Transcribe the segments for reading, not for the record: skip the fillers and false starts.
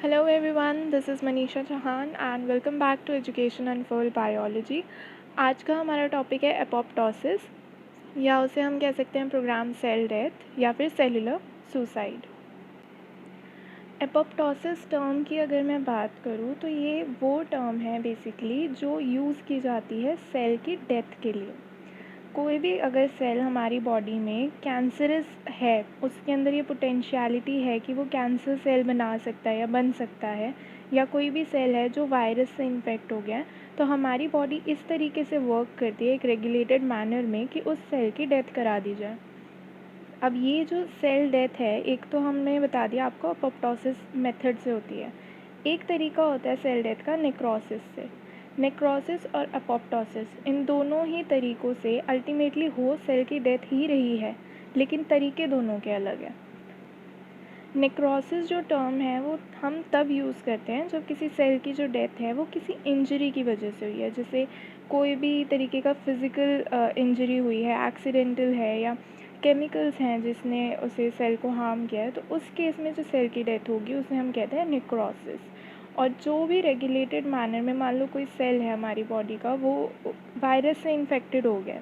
Hello everyone, this is Manisha Chauhan and welcome back to Education Unfold Biology। आज का हमारा topic है apoptosis या उसे हम कह सकते हैं प्रोग्राम सेल डेथ या फिर सेलुलर सुसाइड। एपोप्टोसिस टर्म की अगर मैं बात करूँ तो ये वो टर्म है बेसिकली जो यूज़ की जाती है सेल की डेथ के लिए। कोई भी अगर सेल हमारी बॉडी में कैंसरस है, उसके अंदर ये पोटेंशियलिटी है कि वो कैंसर सेल बना सकता है या बन सकता है, या कोई भी सेल है जो वायरस से इन्फेक्ट हो गया है, तो हमारी बॉडी इस तरीके से वर्क करती है एक रेगुलेटेड मैनर में कि उस सेल की डेथ करा दी जाए। अब ये जो सेल डेथ है, एक तो हमने बता दिया आपको अपोप्टोसिस मेथड से होती है। एक तरीका होता है सेल डेथ का नेक्रोसिस से। नेक्रोसिस और अपोप्टोसिस इन दोनों ही तरीक़ों से अल्टीमेटली हो सेल की डेथ ही रही है, लेकिन तरीके दोनों के अलग हैं। नेक्रोसिस जो टर्म है वो हम तब यूज़ करते हैं जब किसी सेल की जो डेथ है वो किसी इंजरी की वजह से हुई है, जैसे कोई भी तरीके का फिज़िकल इंजरी हुई है, एक्सीडेंटल है, या केमिकल्स हैं जिसने उसे सेल को हार्म किया है, तो उस केस में जो सेल की डेथ होगी उसे हम कहते हैं नेक्रोसिस। और जो भी रेगुलेटेड मैनर में मान लो कोई सेल है हमारी बॉडी का, वो वायरस से इन्फेक्टेड हो गया,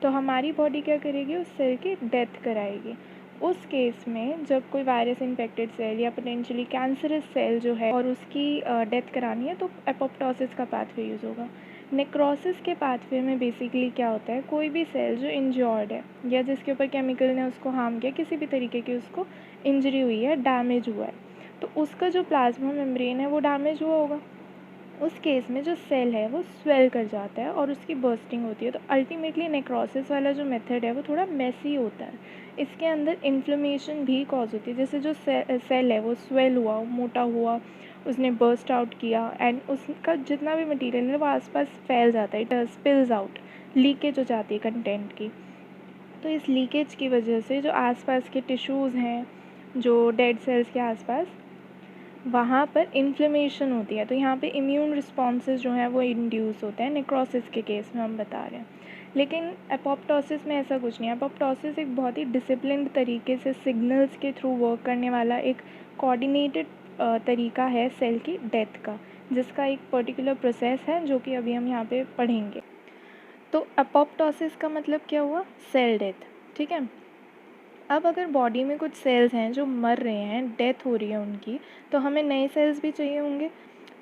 तो हमारी बॉडी क्या करेगी, उस सेल की डेथ कराएगी। उस केस में जब कोई वायरस इन्फेक्टेड सेल या पोटेंशियली कैंसरस सेल जो है और उसकी डेथ करानी है, तो एपोप्टोसिस का पाथवे यूज़ होगा। नेक्रोसिस के पाथवे में बेसिकली क्या होता है, कोई भी सेल जो इंजर्ड है या जिसके ऊपर केमिकल ने उसको हार्म किया, किसी भी तरीके की उसको इंजरी हुई है, डैमेज हुआ है, तो उसका जो प्लाज्मा मेम्ब्रेन है वो डैमेज हुआ होगा। उस केस में जो सेल है वो स्वेल कर जाता है और उसकी बर्स्टिंग होती है। तो अल्टीमेटली नेक्रोसिस वाला जो मेथड है वो थोड़ा मेसी होता है। इसके अंदर इन्फ्लेमेशन भी कॉज होती है, जैसे जो सेल है वो स्वेल हुआ, मोटा हुआ, उसने बर्स्ट आउट किया एंड उसका जितना भी मटेरियल है वो आसपास फैल जाता है, इट स्पिल्स आउट, लीकेज हो जाती है कंटेंट की। तो इस लीकेज की वजह से जो आसपास के टिश्यूज़ हैं, जो डेड सेल्स के आसपास, वहाँ पर इन्फ्लेमेशन होती है, तो यहाँ पे इम्यून रिस्पॉन्सेज जो हैं वो इंड्यूस होते हैं। नेक्रोसिस के केस में हम बता रहे हैं, लेकिन एपोप्टोसिस में ऐसा कुछ नहीं है। एपोप्टोसिस एक बहुत ही डिसिप्लिन्ड तरीके से सिग्नल्स के थ्रू वर्क करने वाला एक कोऑर्डिनेटेड तरीका है सेल की डेथ का, जिसका एक पर्टिकुलर प्रोसेस है जो कि अभी हम यहाँ पे पढ़ेंगे। तो एपोप्टोसिस का मतलब क्या हुआ, सेल डेथ, ठीक है। अब अगर बॉडी में कुछ सेल्स हैं जो मर रहे हैं, डेथ हो रही है उनकी, तो हमें नए सेल्स भी चाहिए होंगे।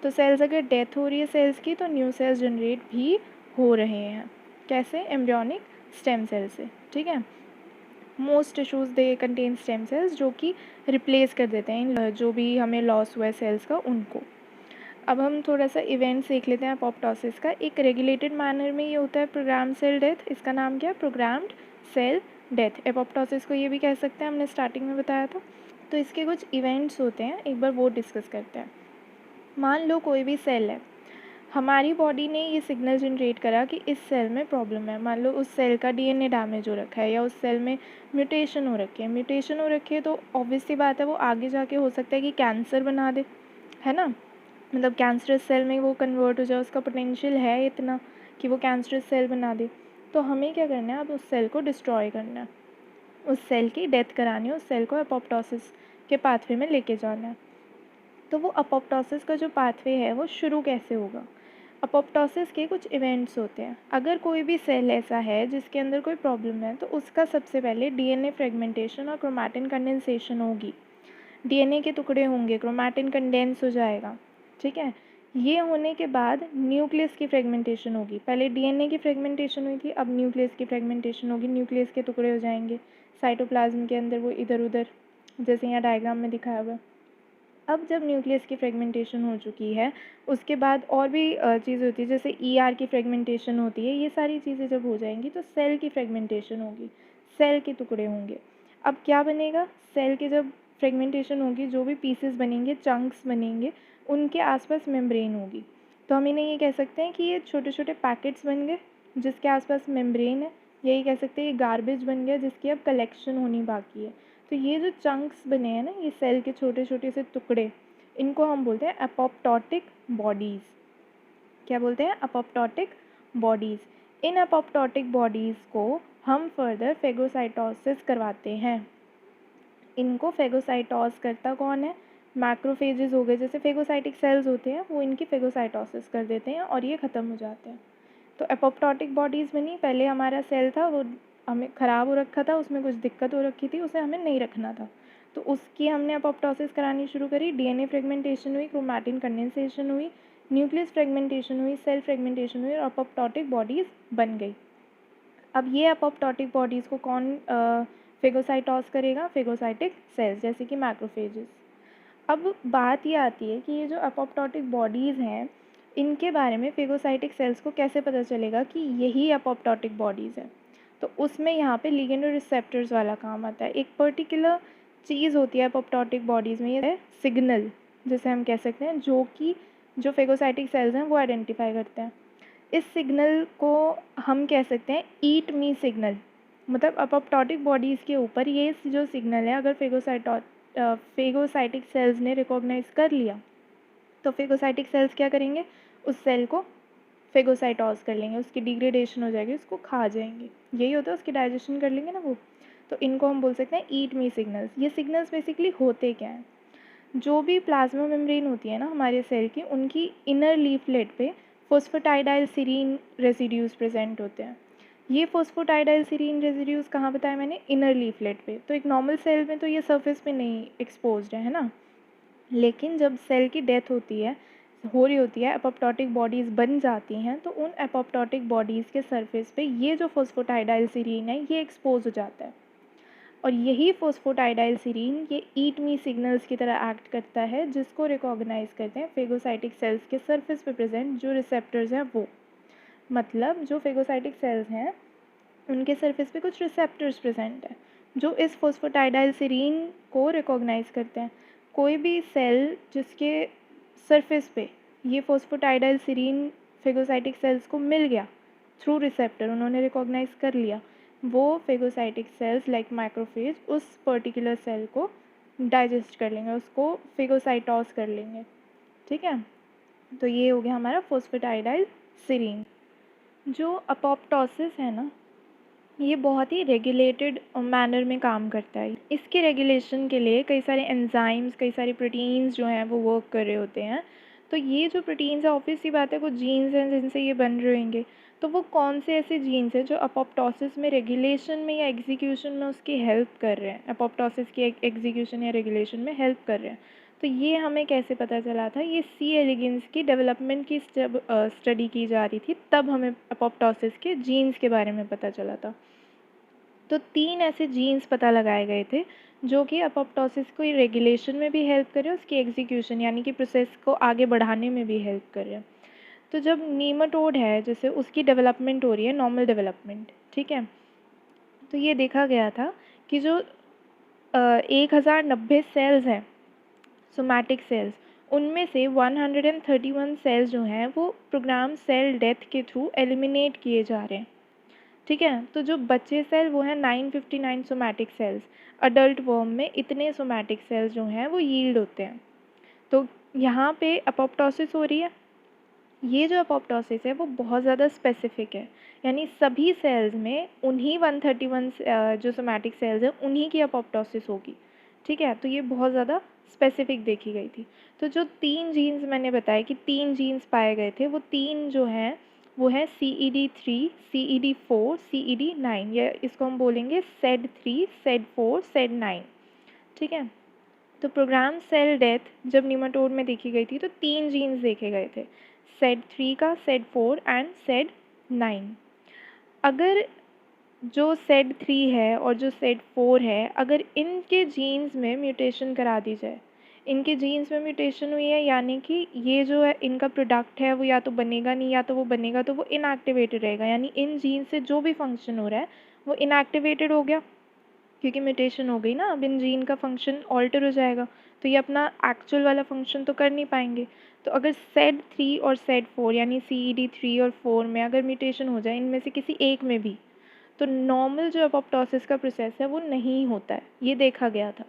तो सेल्स अगर डेथ हो रही है सेल्स की, तो न्यू सेल्स जनरेट भी हो रहे हैं। कैसे, एम्ब्रियोनिक स्टेम सेल से, ठीक है। Most tissues they contain stem cells जो कि रिप्लेस कर देते हैं जो भी हमें लॉस हुआ है सेल्स का, उनको। अब हम थोड़ा सा इवेंट्स देख लेते हैं एपोप्टोसिस का। एक रेगुलेटेड मैनर में ये होता है प्रोग्राम सेल डेथ, इसका नाम क्या है, प्रोग्राम्ड सेल डेथ। एपोप्टोसिस को ये भी कह सकते हैं, हमने स्टार्टिंग में बताया था। तो इसके कुछ इवेंट्स होते हैं, एक बार वो डिस्कस करते हैं। मान लो कोई भी सेल है, हमारी बॉडी ने ये सिग्नल जनरेट करा कि इस सेल में प्रॉब्लम है। मान लो उस सेल का डीएनए डैमेज हो रखा है या उस सेल में म्यूटेशन हो रखी है। म्यूटेशन हो रखी है तो ऑब्वियस सी बात है वो आगे जाके हो सकता है कि कैंसर बना दे, है ना। मतलब कैंसरस सेल में वो कन्वर्ट हो जाए, उसका पोटेंशियल है इतना कि वो कैंसरस सेल बना दे। तो हमें क्या करना है, अब उस सेल को डिस्ट्रॉय करना है, उस सेल की डेथ करानी है, उस सेल को एपोप्टोसिस के पाथवे में लेके जाना है। तो वो एपोप्टोसिस का जो पाथवे है वो शुरू कैसे होगा, एपोप्टोसिस के कुछ इवेंट्स होते हैं। अगर कोई भी सेल ऐसा है जिसके अंदर कोई प्रॉब्लम है, तो उसका सबसे पहले डीएनए फ्रेगमेंटेशन और क्रोमैटिन कंडेंसेशन होगी। डीएनए के टुकड़े होंगे, क्रोमैटिन कंडेंस हो जाएगा, ठीक है। ये होने के बाद न्यूक्लियस की फ्रेगमेंटेशन होगी। पहले डीएनए की फ्रेगमेंटेशन हुई थी, अब न्यूक्लियस की फ्रेगमेंटेशन होगी, न्यूक्लियस के टुकड़े हो जाएंगे साइटोप्लाज्म के अंदर, वो इधर उधर, जैसे यहाँ डायग्राम में दिखाया हुआ है। अब जब न्यूक्लियस की फ्रेगमेंटेशन हो चुकी है, उसके बाद और भी चीज़ होती है, जैसे ईआर की फ्रेगमेंटेशन होती है। ये सारी चीज़ें जब हो जाएंगी तो सेल की फ्रेगमेंटेशन होगी, सेल के टुकड़े होंगे। अब क्या बनेगा, सेल के जब फ्रेगमेंटेशन होगी, जो भी पीसेस बनेंगे, चंक्स बनेंगे, उनके आसपास मेम्ब्रेन होगी। तो हम इन्हें ये कह सकते हैं कि ये छोटे छोटे पैकेट्स बन गए जिसके आसपास मेम्ब्रेन है। यही कह सकते हैं ये गार्बेज बन गया जिसकी अब कलेक्शन होनी बाकी है। तो ये जो चंक्स बने हैं ना, ये सेल के छोटे छोटे से टुकड़े, इनको हम बोलते हैं एपोप्टोटिक बॉडीज़। क्या बोलते हैं, एपोप्टोटिक बॉडीज़। इन एपोप्टोटिक बॉडीज़ को हम फर्दर फेगोसाइटोसिस करवाते हैं। इनको फेगोसाइटोस करता कौन है, मैक्रोफेजेस हो गए, जैसे फेगोसाइटिक सेल्स होते हैं, वो इनकी फेगोसाइटोसिस कर देते हैं और ये ख़त्म हो जाते हैं। तो एपोप्टोटिक बॉडीज़ बनी, पहले हमारा सेल था वो हमें ख़राब हो रखा था, उसमें कुछ दिक्कत हो रखी थी, उसे हमें नहीं रखना था, तो उसकी हमने एपोप्टोसिस करानी शुरू करी, डीएनए फ्रेगमेंटेशन हुई, क्रोमैटिन कंडेंसेशन हुई, न्यूक्लियस फ्रेगमेंटेशन हुई, सेल फ्रेगमेंटेशन हुई और एपोप्टोटिक बॉडीज़ बन गई। अब ये एपोप्टोटिक बॉडीज़ को कौन फेगोसाइटोस करेगा? फेगोसाइटिक सेल्स, जैसे कि मैक्रोफेजेस। अब बात ये आती है कि ये जो एपोप्टोटिक बॉडीज़ हैं, इनके बारे में फेगोसाइटिक सेल्स को कैसे पता चलेगा कि यही एपोप्टोटिक बॉडीज़ है? तो उसमें यहाँ पे लिगेंड और रिसेप्टर्स वाला काम आता है। एक पर्टिकुलर चीज़ होती है एपोप्टोटिक बॉडीज़ में, ये है सिग्नल, जिसे हम कह सकते हैं, जो कि जो फेगोसाइटिक सेल्स हैं वो आइडेंटिफाई करते हैं। इस सिग्नल को हम कह सकते हैं ईट मी सिग्नल। मतलब एपोप्टोटिक बॉडीज़ के ऊपर ये जो सिग्नल है, अगर फेगोसाइटिक सेल्स ने रिकॉग्नाइज कर लिया, तो फेगोसाइटिक सेल्स क्या करेंगे? उस सेल को फेगोसाइटोस कर लेंगे, उसकी डिग्रेडेशन हो जाएगी, उसको खा जाएंगे। यही होता है, उसकी डाइजेशन कर लेंगे ना वो। तो इनको हम बोल सकते हैं ईट मी सिग्नल्स। ये सिग्नल्स बेसिकली होते क्या हैं? जो भी प्लाज्मा मेम्ब्रेन होती है ना हमारे सेल की, उनकी इनर लीफलेट पे फॉस्फेटाइडाइल सीरीन रेसिड्यूज़ प्रेजेंट होते हैं। ये फॉस्फेटाइडाइल सीरीन रेसिड्यूज़ कहाँ बताया मैंने? इनर लीफलेट पे। तो एक नॉर्मल सेल में तो ये सरफेस पे नहीं एक्सपोज्ड है ना, लेकिन जब सेल की डेथ हो रही होती है, एपोप्टोटिक बॉडीज़ बन जाती हैं, तो उन एपोप्टोटिक बॉडीज़ के सरफेस पे ये जो फॉस्फेटाइडाइल सीरीन है, ये एक्सपोज हो जाता है। और यही फॉस्फेटाइडाइल सीरीन ये ईट मी सिग्नल्स की तरह एक्ट करता है, जिसको रिकॉग्नाइज करते हैं फेगोसाइटिक सेल्स के सरफेस पे प्रेजेंट जो रिसेप्टर्स हैं वो। मतलब जो फेगोसाइटिक सेल्स हैं, उनके सरफेस पे कुछ रिसेप्टर्स प्रेजेंट हैं जो इस फॉस्फेटाइडाइल सीरीन को रिकॉग्नाइज करते हैं। कोई भी सेल जिसके सरफेस पे ये फॉस्फेटाइडाइल सीरीन फेगोसाइटिक सेल्स को मिल गया थ्रू रिसेप्टर, उन्होंने रिकॉग्नाइज कर लिया, वो फेगोसाइटिक सेल्स लाइक माइक्रोफेज उस पर्टिकुलर सेल को डाइजेस्ट कर लेंगे, उसको फेगोसाइटोस कर लेंगे। ठीक है, तो ये हो गया हमारा फॉस्फेटाइडाइल सीरीन। जो अपोप्टोसिस है ना, ये बहुत ही रेगुलेटेड मैनर में काम करता है। इसके रेगुलेशन के लिए कई सारे एंजाइम्स, कई सारी प्रोटीन्स जो हैं वो वर्क कर रहे होते हैं। तो ये जो प्रोटीन्स है, ऑब्वियस सी बात है, कुछ जीन्स हैं जिनसे ये बन रहे होंगे। तो वो कौन से ऐसे जीन्स हैं जो अपोप्टोसिस में रेगुलेशन में या एग्जीक्यूशन में उसकी हेल्प कर रहे हैं, अपोप्टोसिस की एग्जीक्यूशन या रेगुलेशन में हेल्प कर रहे हैं? तो ये हमें कैसे पता चला था? ये सी एलिगेंस की डेवलपमेंट की जब स्टडी की जा रही थी, तब हमें अपोप्टोसिस के जीन्स के बारे में पता चला था। तो 3 ऐसे जीन्स पता लगाए गए थे जो कि अपोप्टोसिस को रेगुलेशन में भी हेल्प कर रहे हैं, उसकी एग्जीक्यूशन यानी कि प्रोसेस को आगे बढ़ाने में भी हेल्प कर रहे हैं। तो जब नीमाटोड है, जैसे उसकी डेवलपमेंट हो रही है, नॉर्मल डेवलपमेंट, ठीक है, तो ये देखा गया था कि जो 1090 सेल्स हैं सोमैटिक सेल्स, उनमें से 131 सेल्स जो हैं वो प्रोग्राम सेल डेथ के थ्रू एलिमिनेट किए जा रहे हैं। ठीक है, तो जो बच्चे सेल वो हैं 959 सोमैटिक सेल्स। अडल्ट वर्म में इतने सोमैटिक सेल्स जो हैं वो यील्ड होते हैं। तो यहाँ पे अपोप्टोसिस हो रही है। ये जो अपोप्टोसिस है वो बहुत ज़्यादा स्पेसिफिक है, यानी सभी सेल्स में उन्हीं 131 जो सोमैटिक सेल्स हैं उन्हीं की अपोप्टोसिस होगी। ठीक है, तो ये बहुत ज़्यादा स्पेसिफिक देखी गई थी। तो जो 3 जीन्स मैंने बताया कि 3 जीन्स पाए गए थे, वो 3 जो हैं वो है CED3, CED4, CED9, या इसको हम बोलेंगे SED3, SED4, SED9। ठीक है, तो प्रोग्राम सेल डेथ जब निमाटोड में देखी गई थी तो 3 जीन्स देखे गए थे, SED3 का, SED4 एंड SED9। अगर जो SED3 है और जो SED4 है, अगर इनके जीन्स में म्यूटेशन करा दी जाए, इनके जीन्स में म्यूटेशन हुई है, यानी कि ये जो है इनका प्रोडक्ट है वो या तो बनेगा नहीं, या तो वो बनेगा तो वो इनएक्टिवेटेड रहेगा, यानी इन जीन से जो भी फंक्शन हो रहा है वो इनएक्टिवेटेड हो गया, क्योंकि म्यूटेशन हो गई ना, अब इन जीन का फंक्शन ऑल्टर हो जाएगा, तो ये अपना एक्चुअल वाला फंक्शन तो कर नहीं पाएंगे। तो अगर SED3 और SED4 यानी CED3 और 4 में अगर म्यूटेशन हो जाए, इनमें से किसी एक में भी, तो नॉर्मल जो अपोप्टोसिस का प्रोसेस है वो नहीं होता है, ये देखा गया था।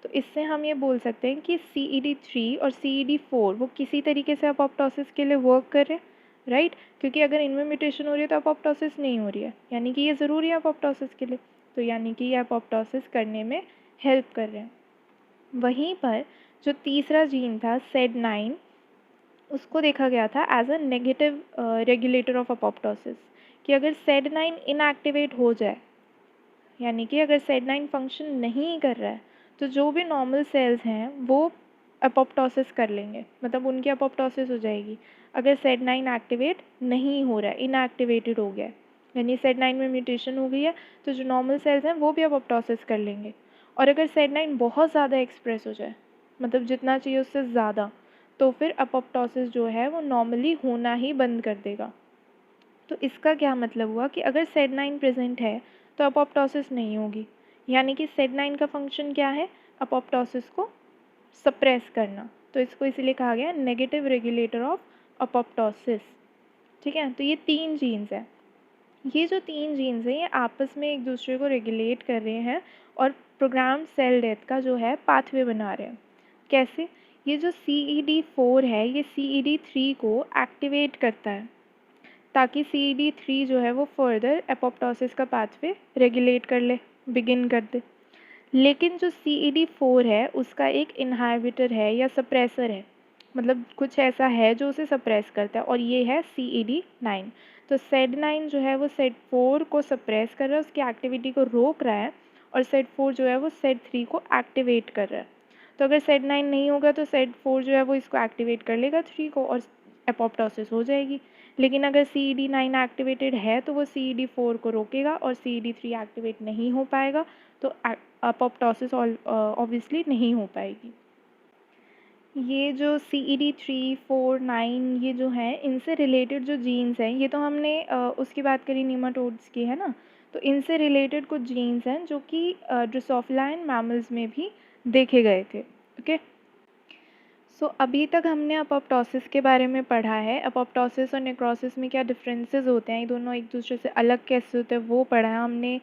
तो इससे हम ये बोल सकते हैं कि CED3 और CED4 वो किसी तरीके से अपोप्टोसिस के लिए वर्क कर रहे हैं, राइट? क्योंकि अगर इनमें म्यूटेशन हो रही है तो अपोप्टोसिस नहीं हो रही है, यानी कि ये ज़रूरी है अपोप्टोसिस के लिए, तो यानी कि ये अपोप्टोसिस करने में हेल्प कर रहे हैं। वहीं पर जो तीसरा जीन था SED9, उसको देखा गया था as a negative regulator of apoptosis, कि अगर SED9 इनएक्टिवेट हो जाए, यानी कि अगर SED9 फंक्शन नहीं कर रहा है, तो जो भी नॉर्मल सेल्स हैं वो अपोप्टोसिस कर लेंगे, मतलब उनकी अपोप्टोसिस हो जाएगी। अगर SED9 एक्टिवेट नहीं हो रहा है, इनएक्टिवेटेड हो गया है, यानी SED9 में म्यूटेशन हो गई है, तो जो नॉर्मल सेल्स हैं वो भी अपोप्टोसिस कर लेंगे। और अगर SED9 बहुत ज़्यादा एक्सप्रेस हो जाए, मतलब जितना चाहिए उससे ज़्यादा, तो फिर अपोप्टोसिस जो है वो नॉर्मली होना ही बंद कर देगा। तो इसका क्या मतलब हुआ कि अगर SED9 प्रेजेंट है तो अपोप्टोसिस नहीं होगी, यानी कि SED9 का फंक्शन क्या है, अपोप्टोसिस को सप्रेस करना। तो इसको इसीलिए कहा गया नेगेटिव रेगुलेटर ऑफ अपोप्टोसिस। ठीक है, तो ये 3 जीन्स हैं। ये जो 3 जीन्स हैं ये आपस में एक दूसरे को रेगुलेट कर रहे हैं और प्रोग्राम सेल डेथ का जो है पाथवे बना रहे हैं। कैसे? ये जो CED4 है ये CED3 को एक्टिवेट करता है, ताकि CED3 जो है वो फर्दर एपोप्टोसिस का पाथवे रेगुलेट कर ले, बिगिन कर दे। लेकिन जो CED4 है उसका एक इनहाबिटर है या सप्रेसर है, मतलब कुछ ऐसा है जो उसे सप्रेस करता है, और ये है CED9। तो SED9 जो है वो SED4 को सप्रेस कर रहा है, उसकी एक्टिविटी को रोक रहा है, और SED4 जो है वो SED3 को एक्टिवेट कर रहा है। तो अगर SED9 नहीं होगा तो SED4 जो है वो इसको एक्टिवेट कर लेगा 3 को, और एपोप्टोसिस हो जाएगी। लेकिन अगर CED9 एक्टिवेटेड है तो वो CED4 को रोकेगा और CED3 एक्टिवेट नहीं हो पाएगा, तो अपोप्टोसिस ऑब्वियसली नहीं हो पाएगी। ये जो CED3, 4, 9 ये जो हैं इनसे रिलेटेड जो जीन्स हैं, ये तो हमने उसकी बात करी नीमाटोड्स की, है ना। तो इनसे रिलेटेड कुछ जीन्स हैं जो कि ड्रोसोफिला एंड मैमल्स में भी देखे गए थे। ओके, सो अभी तक हमने अपोप्टोसिस के बारे में पढ़ा है। अपोप्टोसिस और नेक्रोसिस में क्या डिफरेंसेस होते हैं, ये दोनों एक दूसरे से अलग कैसे होते हैं वो पढ़ा है हमने।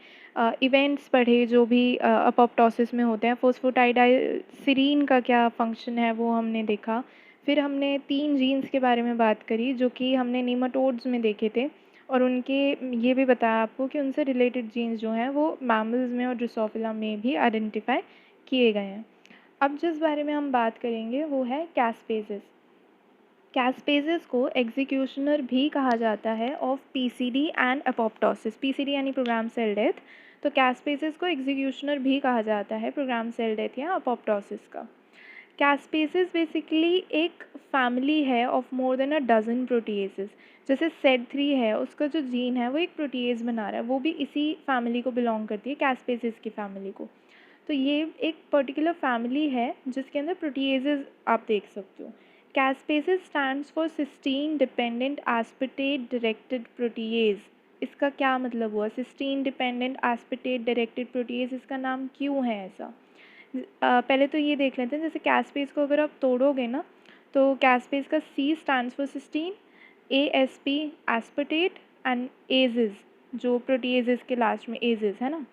इवेंट्स पढ़े जो भी अपोप्टोसिस में होते हैं। फोस्फोटाइडाइसिरीन का क्या फंक्शन है वो हमने देखा। फिर हमने 3 जीन्स के बारे में बात करी जो कि हमने नीमाटोड्स में देखे थे, और उनके ये भी बताया आपको कि उनसे रिलेटेड जीन्स जो हैं वो मैमल्स में और ड्रोसोफिला में भी आइडेंटिफाई किए गए हैं। अब जिस बारे में हम बात करेंगे वो है कैस्पेजेस। कैस्पेजेस को एग्जीक्यूशनर भी कहा जाता है of PCD and apoptosis. PCD यानी प्रोग्राम सेल डेथ, तो कैस्पेजेस को एग्जीक्यूशनर भी कहा जाता है प्रोग्राम सेल डेथ या अपोप्टोसिस का। कैस्पेजेस बेसिकली एक फैमिली है of more than a dozen proteases. जैसे SED3 है, उसका जो जीन है वो एक प्रोटीएज बना रहा है, वो भी इसी फैमिली को बिलोंग करती है, कैस्पेजेस की फैमिली को। तो ये एक पर्टिकुलर फैमिली है जिसके अंदर प्रोटीएजेस आप देख सकते हो। Caspases stands for cysteine dependent aspartate directed protease. इसका क्या मतलब हुआ, cysteine dependent aspartate directed protease, इसका नाम क्यों है ऐसा? पहले तो ये देख लेते हैं, जैसे कैस्पेज को अगर आप तोड़ोगे ना, तो कैस्पेज का C stands for cysteine, ASP aspartate and ases, जो प्रोटीएजेस के लास्ट में एजेस है ना,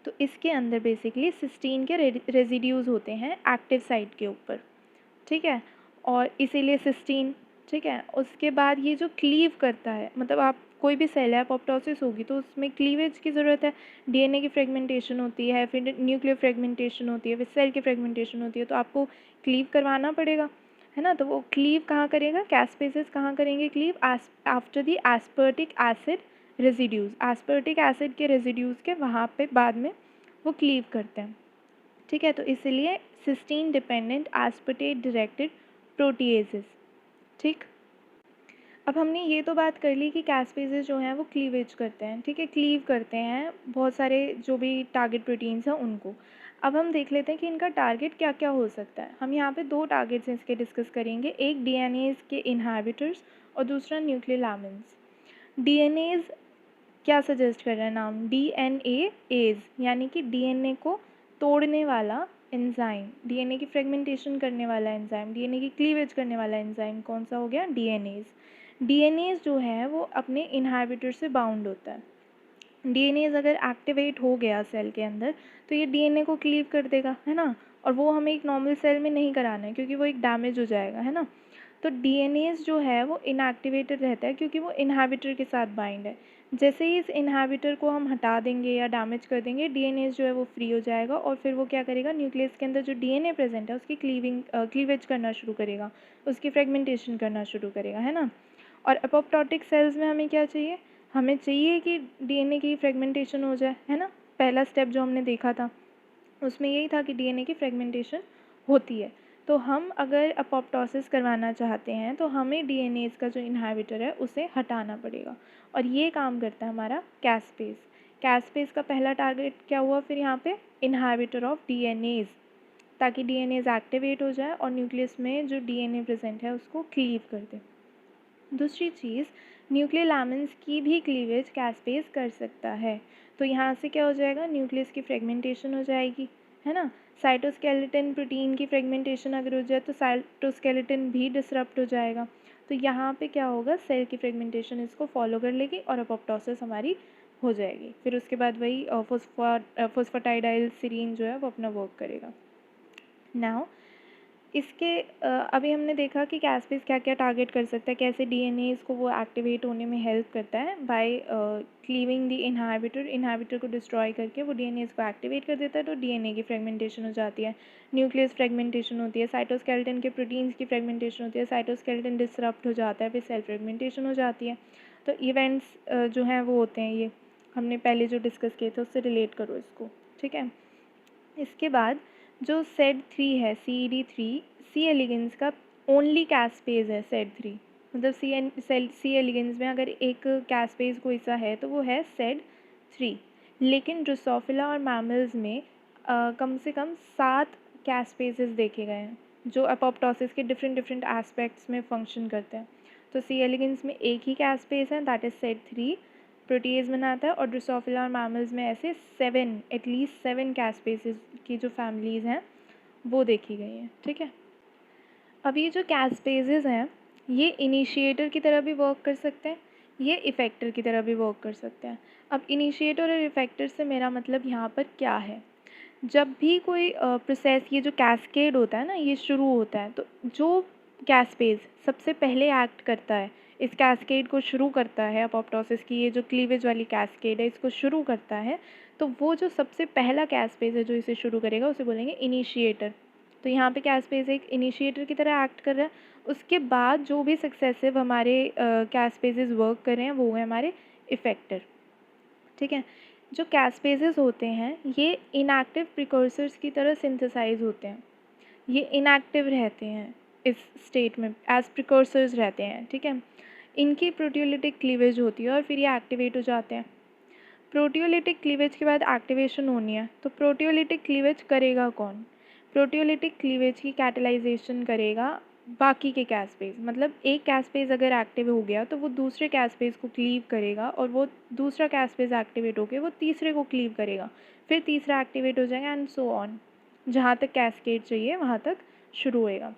तो इसके अंदर बेसिकली सिस्टीन के रेजिड्यूज़ होते हैं एक्टिव साइट के ऊपर। ठीक है, और इसीलिए सिस्टीन। ठीक है, उसके बाद ये जो क्लीव करता है, मतलब आप कोई भी सेल है अपोप्टोसिस होगी तो उसमें क्लीवेज की ज़रूरत है। DNA की फ्रेगमेंटेशन होती है, फिर न्यूक्लियर फ्रेगमेंटेशन होती है, फिर सेल की फ्रेगमेंटेशन होती है, तो आपको क्लीव करवाना पड़ेगा, है ना। तो वो क्लीव कहाँ करेगा, कैस्पेसेस कहाँ करेंगे cleave, after the aspartic acid residues, aspartic acid के रेजिड्यूज़ के वहाँ पे बाद में वो क्लीव करते हैं। ठीक है, तो इसलिए cysteine dependent aspartate directed proteases. ठीक, अब हमने ये तो बात कर ली कि कैस्पेजेस जो हैं वो क्लीवेज करते हैं। ठीक है, क्लीव करते हैं बहुत सारे जो भी टारगेट प्रोटीन्स हैं उनको। अब हम देख लेते हैं कि इनका टारगेट क्या क्या हो सकता है। हम यहाँ पे 2 टारगेट्स इसके डिस्कस करेंगे, एक DNAs के इनहिबिटर्स और दूसरा न्यूक्लियोलामिन्स। DNAs क्या सजेस्ट कर रहा है नाम, DNAs, यानी कि DNA को तोड़ने वाला एंजाइम, DNA की फ्रेगमेंटेशन करने वाला एंजाइम, DNA की क्लीवेज करने वाला एंजाइम कौन सा हो गया, DNAs। DNAs जो है वो अपने इनहिबिटर से बाउंड होता है। DNAs अगर एक्टिवेट हो गया सेल के अंदर तो ये DNA को क्लीव कर देगा, है ना, और वो हमें एक नॉर्मल सेल में नहीं कराना है क्योंकि वो एक डैमेज हो जाएगा, है ना। तो DNAs जो है वो इनएक्टिवेटेड रहता है क्योंकि वो इनहिबिटर के साथ बाइंड है। जैसे ही इस इनहिबिटर को हम हटा देंगे या डैमेज कर देंगे, डीएनए जो है वो फ्री हो जाएगा और फिर वो क्या करेगा, न्यूक्लियस के अंदर जो डीएनए प्रेजेंट है उसकी क्लीवेज करना शुरू करेगा, उसकी फ्रेगमेंटेशन करना शुरू करेगा, है ना। और एपोप्टोटिक सेल्स में हमें क्या चाहिए, हमें चाहिए कि डीएनए की फ्रेगमेंटेशन हो जाए, है ना। पहला स्टेप जो हमने देखा था उसमें यही था कि डीएनए की फ्रेगमेंटेशन होती है। तो हम अगर अपोप्टोसिस करवाना चाहते हैं तो हमें डीएनए का जो इनहिबिटर है उसे हटाना पड़ेगा, और ये काम करता है हमारा कैस्पेज। कैस्पेज का पहला टारगेट क्या हुआ फिर यहाँ पे, इनहिबिटर ऑफ डीएनएज, ताकि डीएनएज एक्टिवेट हो जाए और न्यूक्लियस में जो डीएनए प्रेजेंट है उसको क्लीव कर दे। दूसरी चीज़, न्यूक्लियर लैमिन्स की भी क्लीवेज कैस्पेज कर सकता है। तो यहाँ से क्या हो जाएगा, न्यूक्लियस की फ्रेगमेंटेशन हो जाएगी, है ना। साइटोस्केलेटन प्रोटीन की फ्रेगमेंटेशन अगर हो जाए तो साइटोस्केलेटन भी डिसरप्ट हो जाएगा। तो यहाँ पे क्या होगा, सेल की फ्रेगमेंटेशन इसको फॉलो कर लेगी और अपोप्टोसिस हमारी हो जाएगी। फिर उसके बाद वही फॉस्फेटाइडाइल सीरीन जो है वो अपना वर्क करेगा। नाउ इसके अभी हमने देखा कि कैस्पेज क्या क्या टारगेट कर सकता है, कैसे डीएनए को वो एक्टिवेट होने में हेल्प करता है बाय क्लीविंग द इनहिबिटर को डिस्ट्रॉय करके वो डीएनए को एक्टिवेट कर देता है, तो डीएनए की फ्रेगमेंटेशन हो जाती है, न्यूक्लियस फ्रेगमेंटेशन होती है, साइटोस्केलेटन के प्रोटीन्स की फ्रेगमेंटेशन होती है, साइटोस्केलेटन डिसरप्ट हो जाता है, फिर सेल फ्रेगमेंटेशन हो जाती है। तो इवेंट्स जो हैं वो होते हैं, ये हमने पहले जो डिस्कस किए थे उससे रिलेट करो इसको, ठीक है। इसके बाद जो SED3 है, CED3, सी एलिगेंस का ओनली कैस्पेज है SED3, मतलब सी एलिगेंस में अगर एक कैस्पेज कोई सा है तो वो है SED3। लेकिन ड्रोसोफिला और मैमल्स में कम से कम 7 कैस्पेजेस देखे गए हैं जो अपोप्टोसिस के डिफरेंट एस्पेक्ट्स में फंक्शन करते हैं। तो सी एलिगेंस में एक ही कैस्पेज है, दैट इज SED3, प्रोटीज बनाता है, और ड्रोसोफिला और मैमल्स में ऐसे एटलीस्ट 7 कैस्पेसेस की जो फैमिलीज़ हैं वो देखी गई हैं, ठीक है। अब ये जो कैस्पेसेस हैं ये इनिशिएटर की तरह भी वर्क कर सकते हैं, ये इफ़ेक्टर की तरह भी वर्क कर सकते हैं। अब इनिशिएटर और इफ़ेक्टर से मेरा मतलब यहाँ पर क्या है, जब भी कोई प्रोसेस, ये जो कैस्केड होता है ना, ये शुरू होता है, तो जो कैस्पेज सबसे पहले एक्ट करता है, इस कैस्केड को शुरू करता है, अपोप्टोसिस की ये जो क्लीवेज वाली कैस्केड है इसको शुरू करता है, तो वो जो सबसे पहला कैस्पेज है जो इसे शुरू करेगा उसे बोलेंगे इनिशिएटर। तो यहाँ पे कैस्पेज एक इनिशिएटर की तरह एक्ट कर रहा है। उसके बाद जो भी सक्सेसिव हमारे कैस्पेजेस वर्क कर रहे हैं वो है हमारे इफ़ेक्टर, ठीक है। जो कैस्पेजेस होते हैं ये इनएक्टिव प्रिकर्सर्स की तरह सिंथेसाइज होते हैं, ये इनएक्टिव रहते हैं इस स्टेट में, एज प्रिकर्सर्स रहते हैं, ठीक है। इनकी प्रोटियोलिटिक क्लीवेज होती है और फिर ये एक्टिवेट हो जाते हैं। प्रोटियोलिटिक क्लीवेज के बाद एक्टिवेशन होनी है, तो प्रोटियोलिटिक क्लीवेज करेगा कौन, प्रोटियोलिटिक क्लीवेज की कैटलाइजेशन करेगा बाकी के कैस्पेज, मतलब एक कैस्पेज अगर एक्टिव हो गया तो वो दूसरे कैस्पेज को क्लीव करेगा, और वो दूसरा कैस्पेज एक्टिवेट होकर वो तीसरे को क्लीव करेगा, फिर तीसरा एक्टिवेट हो जाएगा एंड सो ऑन, जहाँ तक कैस्केड चाहिए वहाँ तक शुरू होएगा।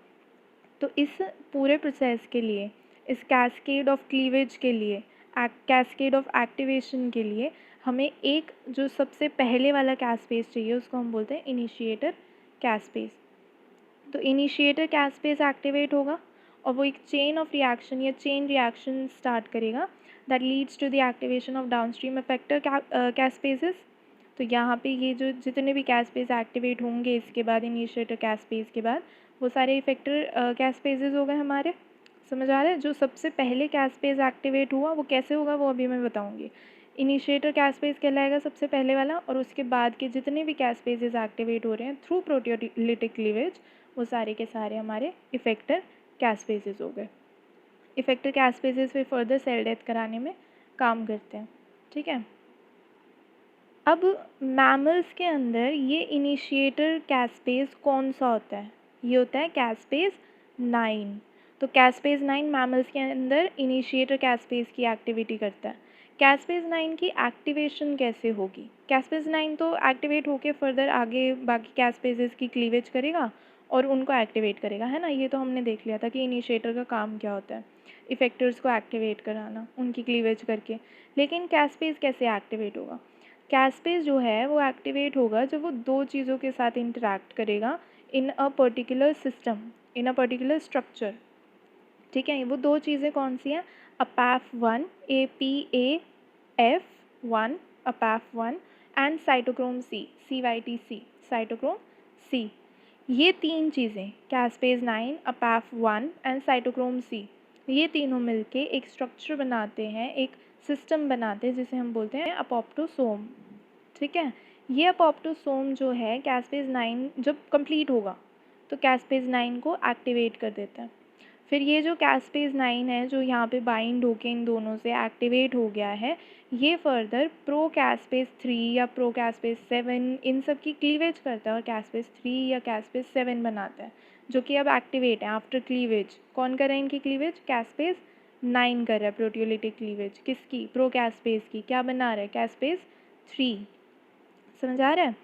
तो इस पूरे प्रोसेस के लिए, इस कैस्केड ऑफ क्लीवेज के लिए, कैस्केड ऑफ एक्टिवेशन के लिए हमें एक जो सबसे पहले वाला कैस्पेज चाहिए उसको हम बोलते हैं इनिशिएटर कैस्पेज। तो इनिशिएटर कैस्पेज एक्टिवेट होगा और वो एक चेन ऑफ रिएक्शन या चेन रिएक्शन स्टार्ट करेगा that leads to the activation of downstream effector caspases. तो यहाँ पे ये जो जितने भी कैस्पेज एक्टिवेट होंगे इसके बाद, इनिशिएटर कैस्पेज के बाद, वो सारे इफेक्टर कैस्पेजेस हो गए हमारे, समझ आ रहा है। जो सबसे पहले कैस्पेज एक्टिवेट हुआ वो कैसे होगा वो अभी मैं बताऊँगी। इनिशिएटर कैस्पेज कहलाएगा सबसे पहले वाला, और उसके बाद के जितने भी कैस्पेजेस एक्टिवेट हो रहे हैं थ्रू प्रोटियोलिटिक क्लीवेज वो सारे के सारे हमारे इफेक्टर कैस्पेजेस हो गए। इफेक्टर कैस्पेजेस फिर फर्दर सेल डेथ कराने में काम करते हैं, ठीक है। अब मैमल्स के अंदर ये इनिशिएटर कैस्पेज कौन सा होता है, ये होता है कैस्पेज 9। तो कैस्पेज 9 मैमल्स के अंदर इनिशिएटर कैस्पेज की एक्टिविटी करता है। कैस्पेज 9 की एक्टिवेशन कैसे होगी, कैस्पेज 9 तो एक्टिवेट होके फर्दर आगे बाकी कैस्पेजेस की क्लीवेज करेगा और उनको एक्टिवेट करेगा, है ना। ये तो हमने देख लिया था कि इनिशिएटर का काम क्या होता है, इफेक्टर्स को एक्टिवेट कराना उनकी क्लीवेज करके। लेकिन कैस्पेज कैसे एक्टिवेट होगा, कैस्पेज जो है वो एक्टिवेट होगा जब वो दो चीज़ों के साथ इंटरेक्ट करेगा in a particular system, in a particular structure, ठीक है। वो दो चीज़ें कौन सी हैं, Apaf 1 APA F1 APAF1 and cytochrome C CYTC cytochrome C। ये तीन चीज़ें caspase 9 APAF1 and cytochrome C, ये तीनों मिलके एक स्ट्रक्चर बनाते हैं, एक सिस्टम बनाते हैं जिसे हम बोलते हैं अपोप्टोसोम। ठीक है, ये अपोप्टोसोम जो है कैस्पेज 9 जब कंप्लीट होगा तो कैस्पेज 9 को एक्टिवेट कर देता है। फिर ये जो कैस्पेज 9 है जो यहाँ पे बाइंड होके इन दोनों से एक्टिवेट हो गया है, ये फर्दर प्रो कैस्पेज 3 या प्रो कैस्पेज 7 इन सब की क्लीवेज करता है और कैस्पेज 3 या कैस्पेज 7 बनाता है, जो कि अब एक्टिवेट है आफ्टर क्लीवेज। कौन कर रहा है इनकी क्लीवेज? कैस्पेज 9 कर रहा है प्रोटियोलिटिक क्लीवेज। किसकी? प्रो कैस्पेज की। क्या बना रहा है? कैस्पेज 3। समझ आ रहा है?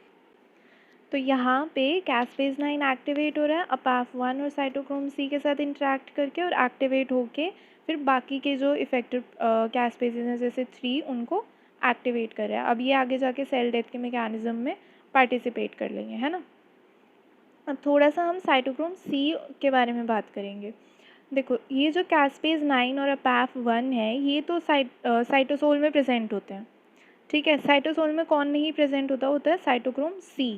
तो यहाँ पे कैस्पेज 9 एक्टिवेट हो रहा है अपाफ1 और साइटोक्रोम C के साथ इंटरेक्ट करके, और एक्टिवेट होके फिर बाकी के जो इफेक्टिव कैस्पेजेस हैं जैसे 3 उनको एक्टिवेट कर रहा है। अब ये आगे जाके सेल डेथ के मैकेनिज्म में पार्टिसिपेट कर लेंगे, है ना। अब थोड़ा सा हम साइटोक्रोम C के बारे में बात करेंगे। देखो, ये जो कैस्पेज 9 और अपाफ1 है ये तो साइटोसोल में प्रेजेंट होते हैं। ठीक है, साइटोसोल में कौन नहीं प्रेजेंट होता? होता है साइटोक्रोम C।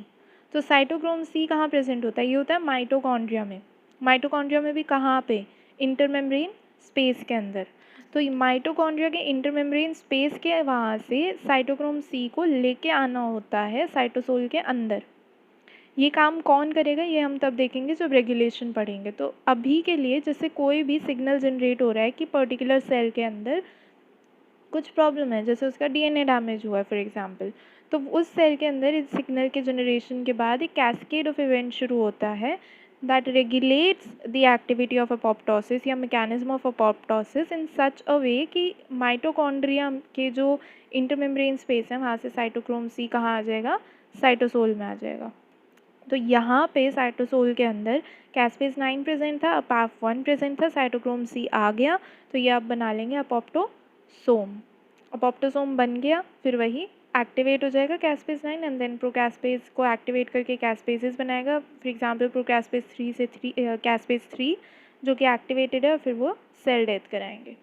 तो साइटोक्रोम C कहाँ प्रेजेंट होता है? ये होता है माइटोकॉन्ड्रिया में। माइटोकॉन्ड्रिया में भी कहाँ पे? इंटरमेम्ब्रेन स्पेस के अंदर। तो माइटोकॉन्ड्रिया के इंटरमेम्ब्रेन स्पेस के वहाँ से साइटोक्रोम C को लेके आना होता है साइटोसोल के अंदर। ये काम कौन करेगा ये हम तब देखेंगे जब रेगुलेशन पढ़ेंगे। तो अभी के लिए जैसे कोई भी सिग्नल जनरेट हो रहा है कि पर्टिकुलर सेल के अंदर कुछ प्रॉब्लम है, जैसे उसका DNA डैमेज हुआ है फॉर एग्जांपल, तो उस सेल के अंदर इस सिग्नल के जनरेशन के बाद एक कैस्केड ऑफ इवेंट शुरू होता है that regulates the activity of apoptosis या मैकेनिज्म ऑफ अपोप्टोसिस इन सच अ वे कि माइटोकॉन्ड्रिया के जो इंटरमेम्ब्रेन स्पेस है वहाँ से साइटोक्रोम C कहाँ आ जाएगा? साइटोसोल में आ जाएगा। तो यहाँ पे साइटोसोल के अंदर कैस्पेज 9 प्रेजेंट था, अपाफ1 प्रेजेंट था, साइटोक्रोम C आ गया, तो ये आप बना लेंगे अपोप्टोसोम। अपोप्टोसोम बन गया, फिर वही एक्टिवेट हो जाएगा कैस्पेज 9 एंड देन प्रोकैस्पेज को एक्टिवेट करके कैस्पेजेस बनाएगा। फॉर एग्जांपल प्रोकैस्पेज 3 से कैस्पेज 3 जो कि एक्टिवेटेड है, और फिर वो सेल डेथ कराएंगे।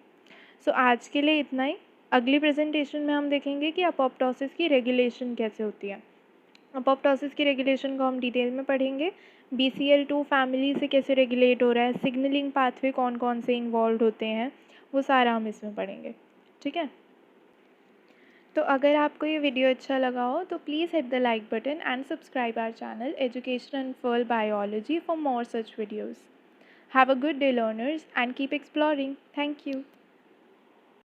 सो आज के लिए इतना ही। अगली प्रेजेंटेशन में हम देखेंगे कि अपोप्टोसिस की रेगुलेशन कैसे होती है। अपोप्टोसिस की रेगुलेशन को हम डिटेल में पढ़ेंगे। BCL2 फैमिली से कैसे रेगुलेट हो रहा है, सिग्नलिंग पाथवे कौन कौन से इन्वॉल्व होते हैं, वो सारा हम इसमें पढ़ेंगे। ठीक है, तो अगर आपको ये वीडियो अच्छा लगा हो तो please hit the like button and subscribe our channel education unfurled biology for more such videos. Have a good day learners and keep exploring. Thank you.